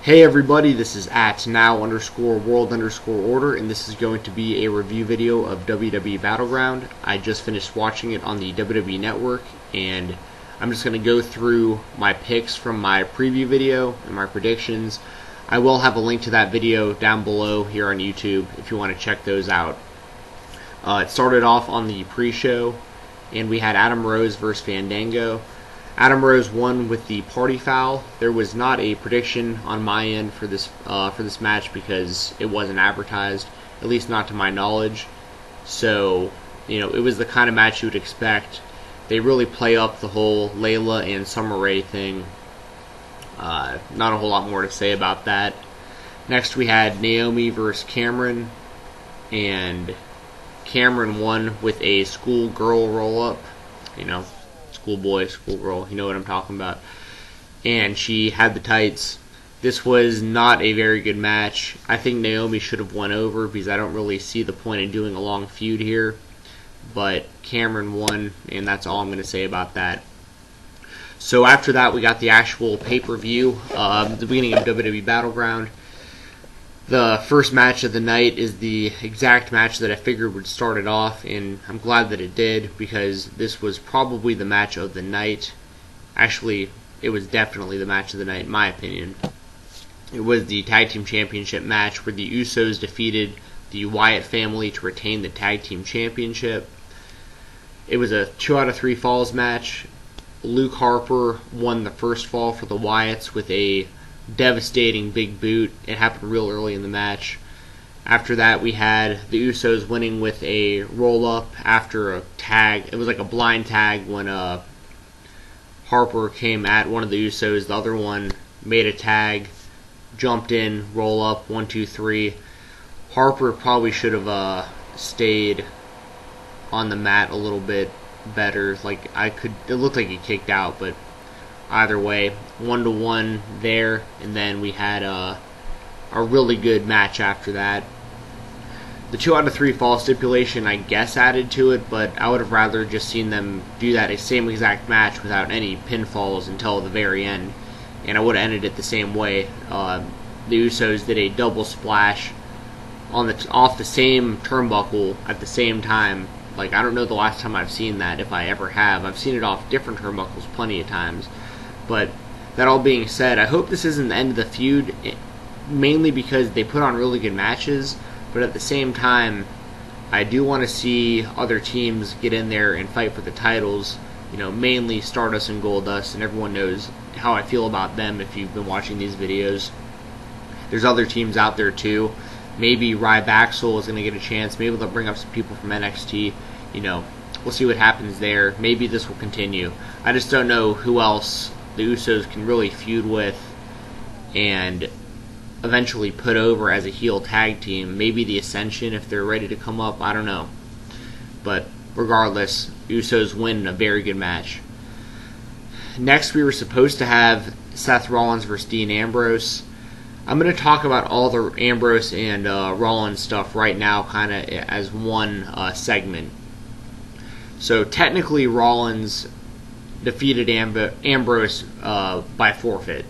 Hey everybody, this is at now_world_order, and this is going to be a review video of WWE Battleground. I just finished watching it on the WWE Network, and I'm just going to go through my picks from my preview video and my predictions. I will have a link to that video down below here on YouTube if you want to check those out. It started off on the pre-show, and we had Adam Rose versus Fandango. Adam Rose won with the party foul. There was not a prediction on my end for this match because it wasn't advertised, at least not to my knowledge. So, it was the kind of match you would expect. They really play up the whole Layla and Summer Rae thing. Not a whole lot more to say about that. Next we had Naomi versus Cameron, and Cameron won with a schoolgirl roll-up. Schoolboy, schoolgirl, you know what I'm talking about. And she had the tights. This was not a very good match. I think Naomi should have won over because I don't really see the point in doing a long feud here. But Cameron won, and that's all I'm going to say about that. So after that, we got the actual pay-per-view, the beginning of WWE Battleground. The first match of the night is the exact match that I figured would start it off, and I'm glad that it did because this was probably the match of the night. Actually, it was definitely the match of the night in my opinion. It was the Tag Team Championship match where the Usos defeated the Wyatt family to retain the Tag Team Championship. It was a 2 out of 3 falls match. Luke Harper won the first fall for the Wyatts with a devastating big boot. It happened real early in the match. After that, we had the Usos winning with a roll-up after a tag. It was like a blind tag when Harper came at one of the Usos. The other one made a tag, jumped in, roll-up, 1, 2, 3. Harper probably should have stayed on the mat a little bit better. It looked like he kicked out, but either way, 1-1 there, and then we had a really good match after that. The 2 out of 3 fall stipulation, I guess, added to it, but I would have rather just seen them do that same exact match without any pinfalls until the very end, and I would have ended it the same way. The Usos did a double splash off the same turnbuckle at the same time. I don't know the last time I've seen that, if I ever have. I've seen it off different turnbuckles plenty of times. But that all being said, I hope this isn't the end of the feud, mainly because they put on really good matches, but at the same time, I do want to see other teams get in there and fight for the titles, mainly Stardust and Goldust, and everyone knows how I feel about them if you've been watching these videos. There's other teams out there too. Maybe Ryback is going to get a chance. Maybe they'll bring up some people from NXT. We'll see what happens there. Maybe this will continue. I just don't know who else the Usos can really feud with and eventually put over as a heel tag team. Maybe the Ascension if they're ready to come up. I don't know. But regardless, Usos win a very good match. Next, we were supposed to have Seth Rollins versus Dean Ambrose. I'm going to talk about all the Ambrose and Rollins stuff right now kind of as one segment. So technically Rollins defeated Ambrose by forfeit,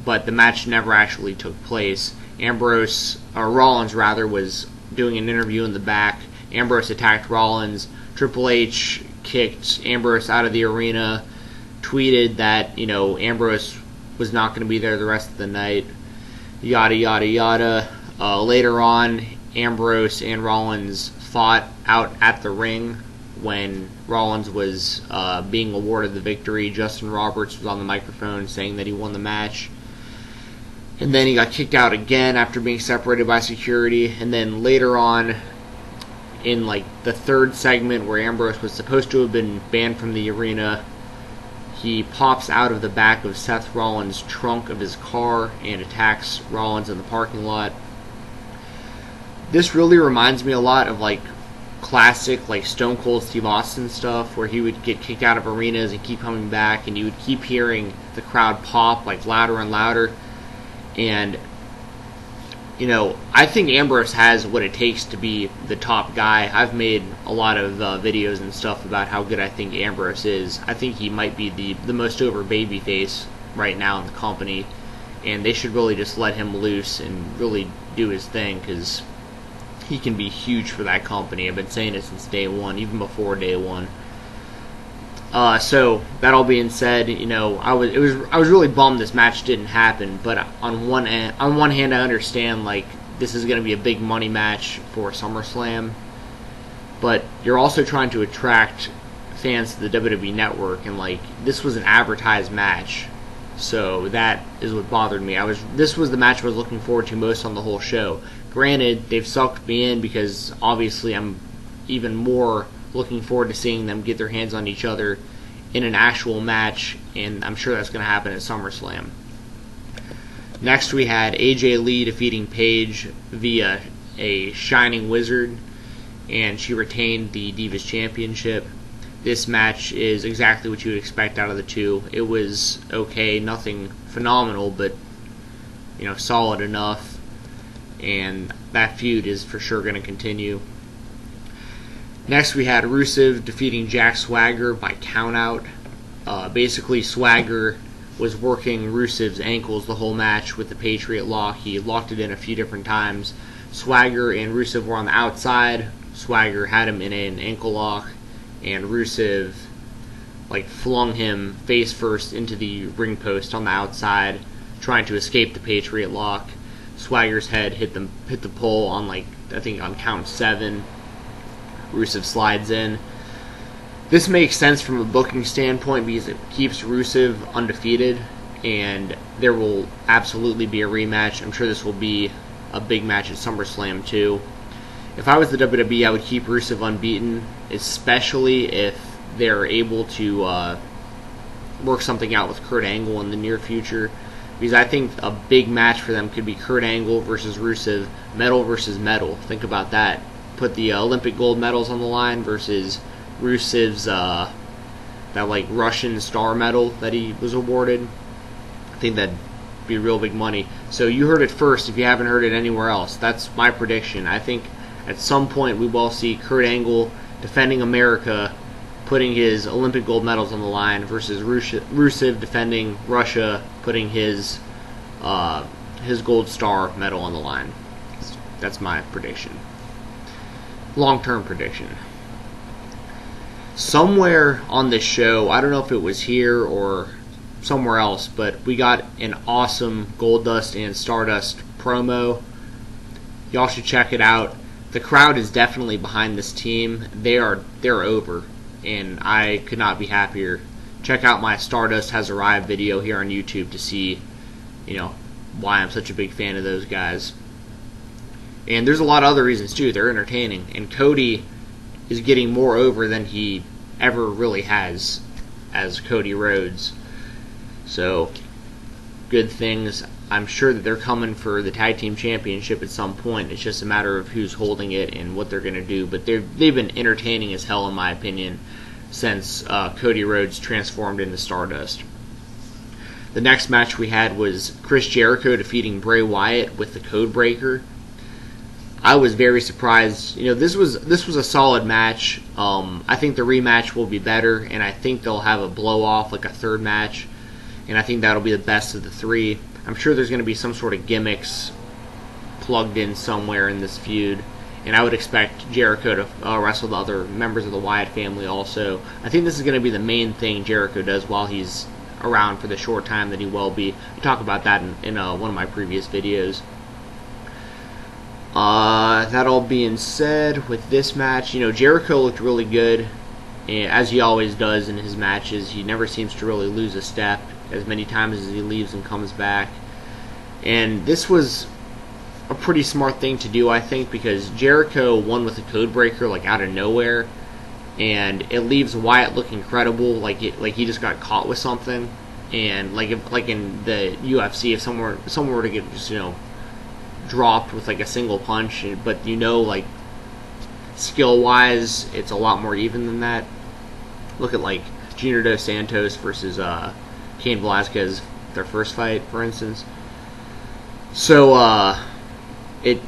but the match never actually took place. Rollins was doing an interview in the back. Ambrose attacked Rollins. Triple H kicked Ambrose out of the arena, tweeted that Ambrose was not going to be there the rest of the night. Yada yada yada. Later on, Ambrose and Rollins fought out at the ring when Rollins was being awarded the victory. Justin Roberts was on the microphone saying that he won the match. And then he got kicked out again after being separated by security. And then later on, in the third segment where Ambrose was supposed to have been banned from the arena, he pops out of the back of Seth Rollins' trunk of his car and attacks Rollins in the parking lot. This really reminds me a lot of classic Stone Cold Steve Austin stuff, where he would get kicked out of arenas and keep coming back, and you would keep hearing the crowd pop louder and louder. And I think Ambrose has what it takes to be the top guy. I've made a lot of videos and stuff about how good I think Ambrose is. I think he might be the most over babyface right now in the company. and they should really just let him loose and really do his thing, because he can be huge for that company. I've been saying it since day one, even before day one. So that all being said, I was really bummed this match didn't happen. But on one hand, I understand like this is going to be a big money match for SummerSlam, but you're also trying to attract fans to the WWE Network, and like this was an advertised match, so that is what bothered me. This was the match I was looking forward to most on the whole show. Granted, they've sucked me in because obviously I'm even more looking forward to seeing them get their hands on each other in an actual match, and I'm sure that's going to happen at SummerSlam. Next, we had AJ Lee defeating Paige via a Shining Wizard, and she retained the Divas Championship. This match is exactly what you would expect out of the two. It was okay, nothing phenomenal, but solid enough, and that feud is for sure going to continue. Next, we had Rusev defeating Jack Swagger by countout. Basically, Swagger was working Rusev's ankles the whole match with the Patriot Lock. He locked it in a few different times. Swagger and Rusev were on the outside. Swagger had him in an ankle lock, and Rusev flung him face first into the ring post on the outside, trying to escape the Patriot Lock. Swagger's head hit the pole on I think on count 7. Rusev slides in. This makes sense from a booking standpoint because it keeps Rusev undefeated, and there will absolutely be a rematch. I'm sure this will be a big match at SummerSlam too. If I was the WWE, I would keep Rusev unbeaten, especially if they're able to work something out with Kurt Angle in the near future, because I think a big match for them could be Kurt Angle versus Rusev, metal versus metal. Think about that. Put the Olympic gold medals on the line versus Rusev's that Russian star medal that he was awarded. I think that'd be real big money. So you heard it first if you haven't heard it anywhere else. That's my prediction. I think at some point we will see Kurt Angle defending America, putting his Olympic gold medals on the line, versus Rusev defending Russia, putting his gold star medal on the line. That's my prediction. Long-term prediction. Somewhere on this show, I don't know if it was here or somewhere else, but we got an awesome Goldust and Stardust promo. Y'all should check it out. The crowd is definitely behind this team. They're over, and I could not be happier. Check out my Stardust Has Arrived video here on YouTube to see, why I'm such a big fan of those guys. And there's a lot of other reasons too. They're entertaining, and Cody is getting more over than he ever really has as Cody Rhodes. So, good things. I'm sure that they're coming for the Tag Team Championship at some point. It's just a matter of who's holding it and what they're going to do. But they've been entertaining as hell, in my opinion, since Cody Rhodes transformed into Stardust. The next match we had was Chris Jericho defeating Bray Wyatt with the Codebreaker. I was very surprised. This was a solid match. I think the rematch will be better, and I think they'll have a blow-off, like a third match, and I think that'll be the best of the three. I'm sure there's going to be some sort of gimmicks plugged in somewhere in this feud, and I would expect Jericho to wrestle the other members of the Wyatt family also. I think this is going to be the main thing Jericho does while he's around for the short time that he will be. I talk about that in one of my previous videos. That all being said, with this match, Jericho looked really good, as he always does in his matches. He never seems to really lose a step as many times as he leaves and comes back. And this was a pretty smart thing to do, I think, because Jericho won with a Codebreaker out of nowhere, and it leaves Wyatt looking credible, like he just got caught with something. And like in the UFC, if someone were to get just dropped with a single punch, but skill wise it's a lot more even than that. Look at Junior Dos Santos versus Cain Velasquez, their first fight, for instance. So it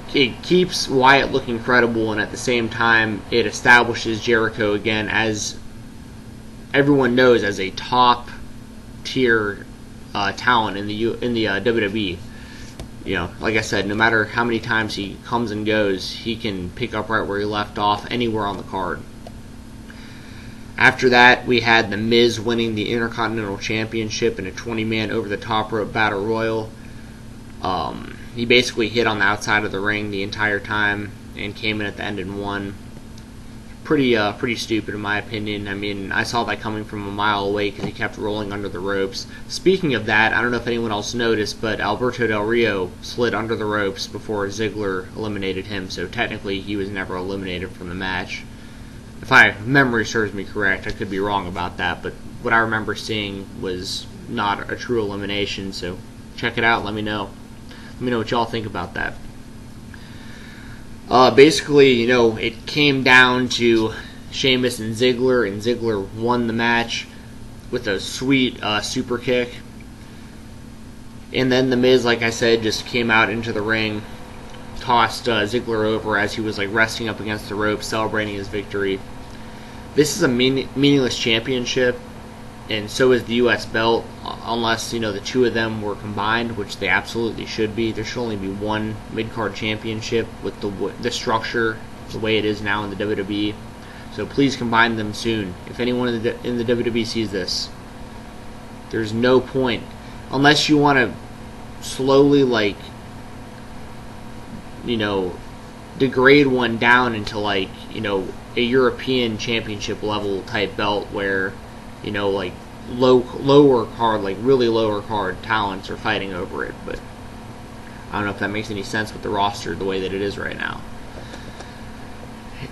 keeps Wyatt looking credible, and at the same time it establishes Jericho again as everyone knows as a top tier talent in the WWE. You know, like I said, no matter how many times he comes and goes, he can pick up right where he left off anywhere on the card. After that, we had The Miz winning the Intercontinental Championship in a 20-man over-the-top rope battle royal. He basically hit on the outside of the ring the entire time and came in at the end and won. Pretty stupid in my opinion. I mean, I saw that coming from a mile away because he kept rolling under the ropes. Speaking of that, I don't know if anyone else noticed, but Alberto Del Rio slid under the ropes before Ziggler eliminated him, so technically he was never eliminated from the match. If my memory serves me correct, I could be wrong about that, but what I remember seeing was not a true elimination, so check it out, let me know. Let me know what y'all think about that. Basically, you know, it came down to Sheamus and Ziggler won the match with a sweet super kick. And then The Miz, like I said, just came out into the ring, tossed Ziggler over as he was like resting up against the rope, celebrating his victory. This is a meaningless championship, and so is the U.S. belt, unless, you know, the two of them were combined, which they absolutely should be. There should only be one mid-card championship with the structure the way it is now in the WWE. So please combine them soon. If anyone in the WWE sees this, there's no point. Unless you want to slowly, like, you know, degrade one down into, like, you know, a European championship level type belt where, you know, like lower card, like really lower card talents are fighting over it. But I don't know if that makes any sense with the roster the way that it is right now.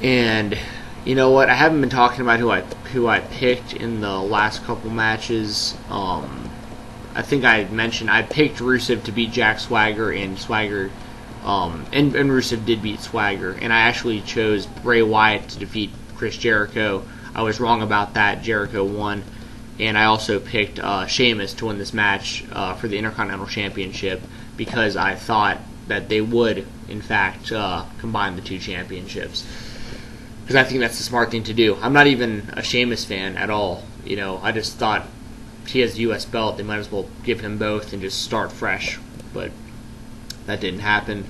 And you know what? I haven't been talking about who I picked in the last couple matches. I think I mentioned I picked Rusev to beat Jack Swagger, and Swagger, and Rusev did beat Swagger, and I actually chose Bray Wyatt to defeat Chris Jericho. I was wrong about that. Jericho won. And I also picked Sheamus to win this match for the Intercontinental Championship because I thought that they would, in fact, combine the two championships. Because I think that's the smart thing to do. I'm not even a Sheamus fan at all. You know, I just thought he has the U.S. belt. They might as well give him both and just start fresh. But that didn't happen.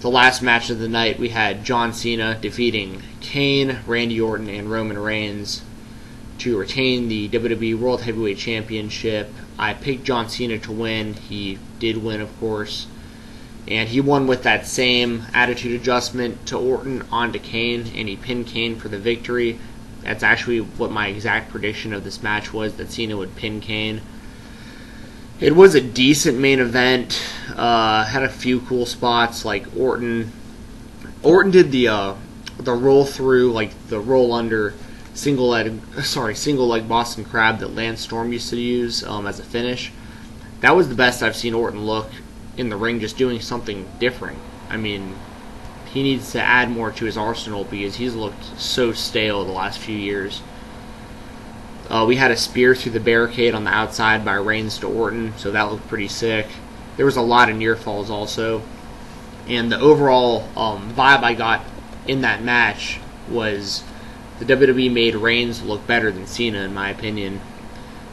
The last match of the night, we had John Cena defeating Kane, Randy Orton, and Roman Reigns to retain the WWE World Heavyweight Championship. I picked John Cena to win. He did win, of course. And he won with that same attitude adjustment to Orton onto Kane, and he pinned Kane for the victory. That's actually what my exact prediction of this match was, that Cena would pin Kane. It was a decent main event. Had a few cool spots, like Orton did the roll through, like the roll under single leg Boston Crab that Lance Storm used to use as a finish. That was the best I've seen Orton look in the ring, just doing something different. I mean, he needs to add more to his arsenal because he's looked so stale the last few years. We had a spear through the barricade on the outside by Reigns to Orton, so that looked pretty sick. There was a lot of near falls also. And the overall vibe I got in that match was the WWE made Reigns look better than Cena, in my opinion,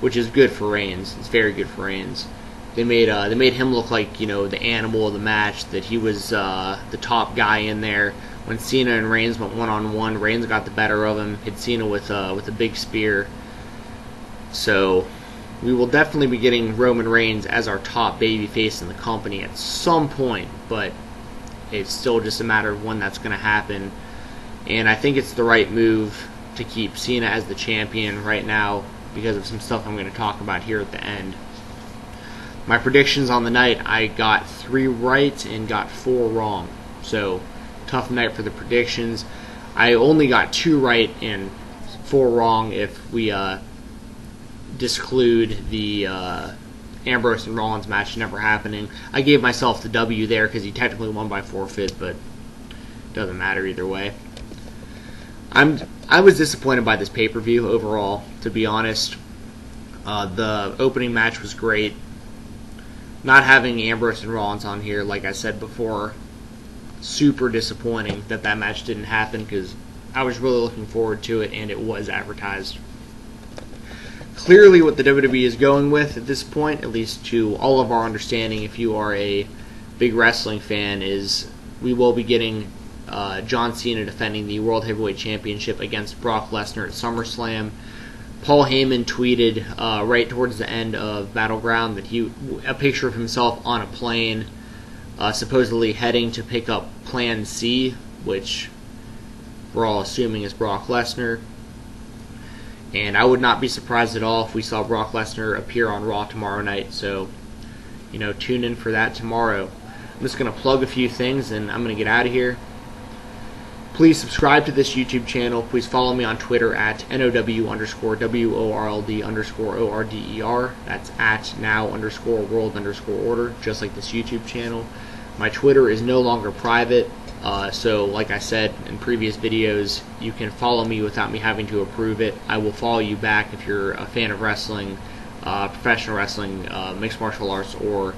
which is good for Reigns. It's very good for Reigns. They made him look like, you know, the animal of the match, that he was the top guy in there. When Cena and Reigns went one-on-one, Reigns got the better of him, hit Cena with a big spear. So we will definitely be getting Roman Reigns as our top babyface in the company at some point, but it's still just a matter of when that's going to happen. And I think it's the right move to keep Cena as the champion right now because of some stuff I'm going to talk about here at the end. My predictions on the night, I got 3 right and got 4 wrong. So, tough night for the predictions. I only got 2 right and 4 wrong if we disclude the Ambrose and Rollins match never happening. I gave myself the W there because he technically won by forfeit, but it doesn't matter either way. I was disappointed by this pay-per-view overall, to be honest. The opening match was great. Not having Ambrose and Rollins on here, like I said before, super disappointing that match didn't happen because I was really looking forward to it and it was advertised. clearly what the WWE is going with at this point, at least to all of our understanding, if you are a big wrestling fan, is we will be getting John Cena defending the World Heavyweight Championship against Brock Lesnar at SummerSlam. Paul Heyman tweeted right towards the end of Battleground that a picture of himself on a plane, supposedly heading to pick up Plan C, which we're all assuming is Brock Lesnar. And I would not be surprised at all if we saw Brock Lesnar appear on Raw tomorrow night. So, tune in for that tomorrow. I'm just going to plug a few things and I'm going to get out of here. Please subscribe to this YouTube channel. Please follow me on Twitter at NOW_WORLD_ORDER. That's at now_world_order, just like this YouTube channel. My Twitter is no longer private. So like I said in previous videos, you can follow me without me having to approve it. I will follow you back if you're a fan of wrestling, professional wrestling, mixed martial arts, or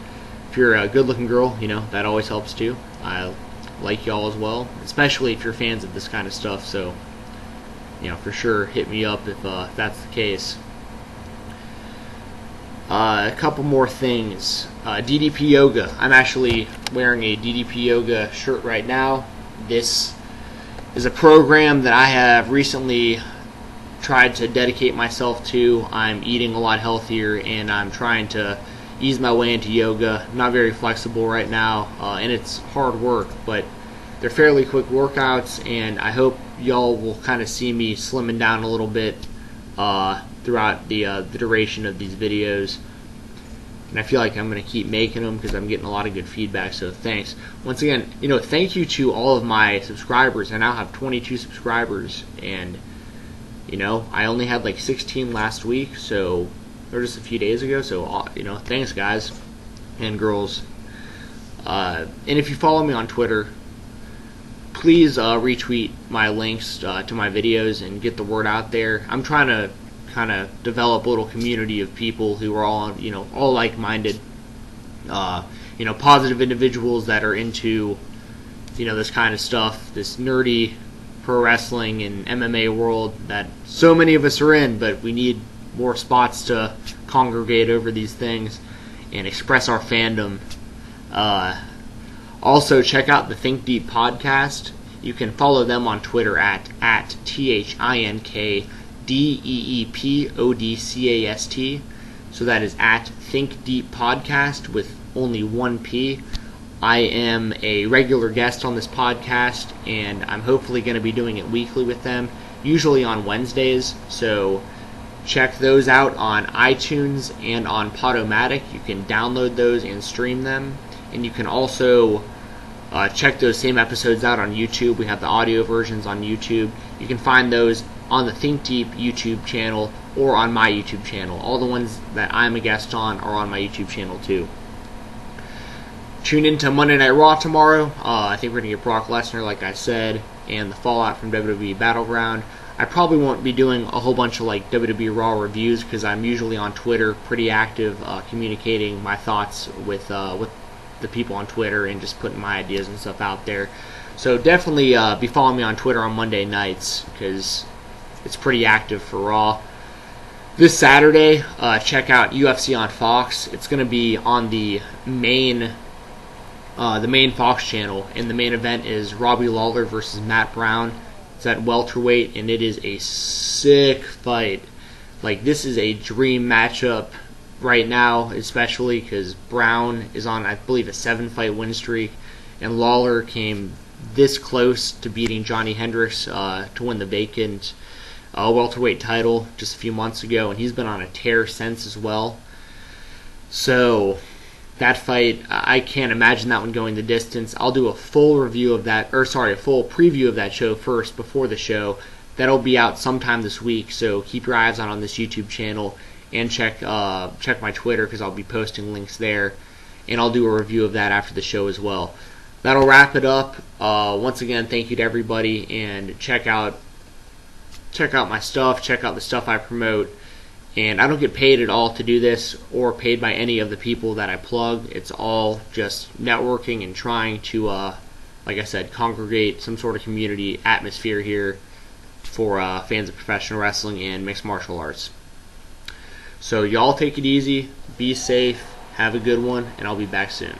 if you're a good-looking girl, that always helps too. I like y'all as well, especially if you're fans of this kind of stuff. So, for sure, hit me up if that's the case. A couple more things. DDP Yoga. I'm actually wearing a DDP Yoga shirt right now. This is a program that I have recently tried to dedicate myself to. I'm eating a lot healthier and I'm trying to ease my way into yoga. I'm not very flexible right now, and it's hard work, but they're fairly quick workouts, and I hope y'all will kind of see me slimming down a little bit throughout the duration of these videos. And I feel like I'm going to keep making them because I'm getting a lot of good feedback, so thanks. Once again, thank you to all of my subscribers. I now have 22 subscribers, and, I only had like 16 last week, or just a few days ago, so, thanks guys and girls. And if you follow me on Twitter, please retweet my links to my videos and get the word out there. I'm trying to kind of develop a little community of people who are all like-minded, positive individuals that are into, this kind of stuff, this nerdy pro wrestling and MMA world that so many of us are in, but we need more spots to congregate over these things and express our fandom. Also, check out the Think Deep podcast. You can follow them on Twitter at ThinkDeepPodcast. So that is at Think Deep Podcast with only one P. I am a regular guest on this podcast, and I'm hopefully going to be doing it weekly with them, usually on Wednesdays. So check those out on iTunes and on Podomatic. You can download those and stream them. And you can also check those same episodes out on YouTube. We have the audio versions on YouTube. You can find those on the Think Deep YouTube channel or on my YouTube channel. All the ones that I'm a guest on are on my YouTube channel too. Tune in to Monday Night Raw tomorrow. I think we're going to get Brock Lesnar, like I said, and the fallout from WWE Battleground. I probably won't be doing a whole bunch of WWE Raw reviews because I'm usually on Twitter, pretty active, communicating my thoughts with the people on Twitter and just putting my ideas and stuff out there. So definitely be following me on Twitter on Monday nights because it's pretty active for Raw. This Saturday, check out UFC on Fox. It's going to be on the main Fox channel, and the main event is Robbie Lawler versus Matt Brown. It's at welterweight, and it is a sick fight. This is a dream matchup right now, especially because Brown is on, I believe, a 7-fight win streak, and Lawler came this close to beating Johnny Hendricks to win the vacant welterweight title just a few months ago, and he's been on a tear since as well. So that fight, I can't imagine that one going the distance. I'll do a full review of that, a full preview of that show first before the show. That'll be out sometime this week, so keep your eyes on this YouTube channel and check my Twitter because I'll be posting links there, and I'll do a review of that after the show as well. That'll wrap it up. Once again, thank you to everybody, and check out my stuff, check out the stuff I promote. And I don't get paid at all to do this or paid by any of the people that I plug. It's all just networking and trying to, like I said, congregate some sort of community atmosphere here for fans of professional wrestling and mixed martial arts. So y'all take it easy, be safe, have a good one, and I'll be back soon.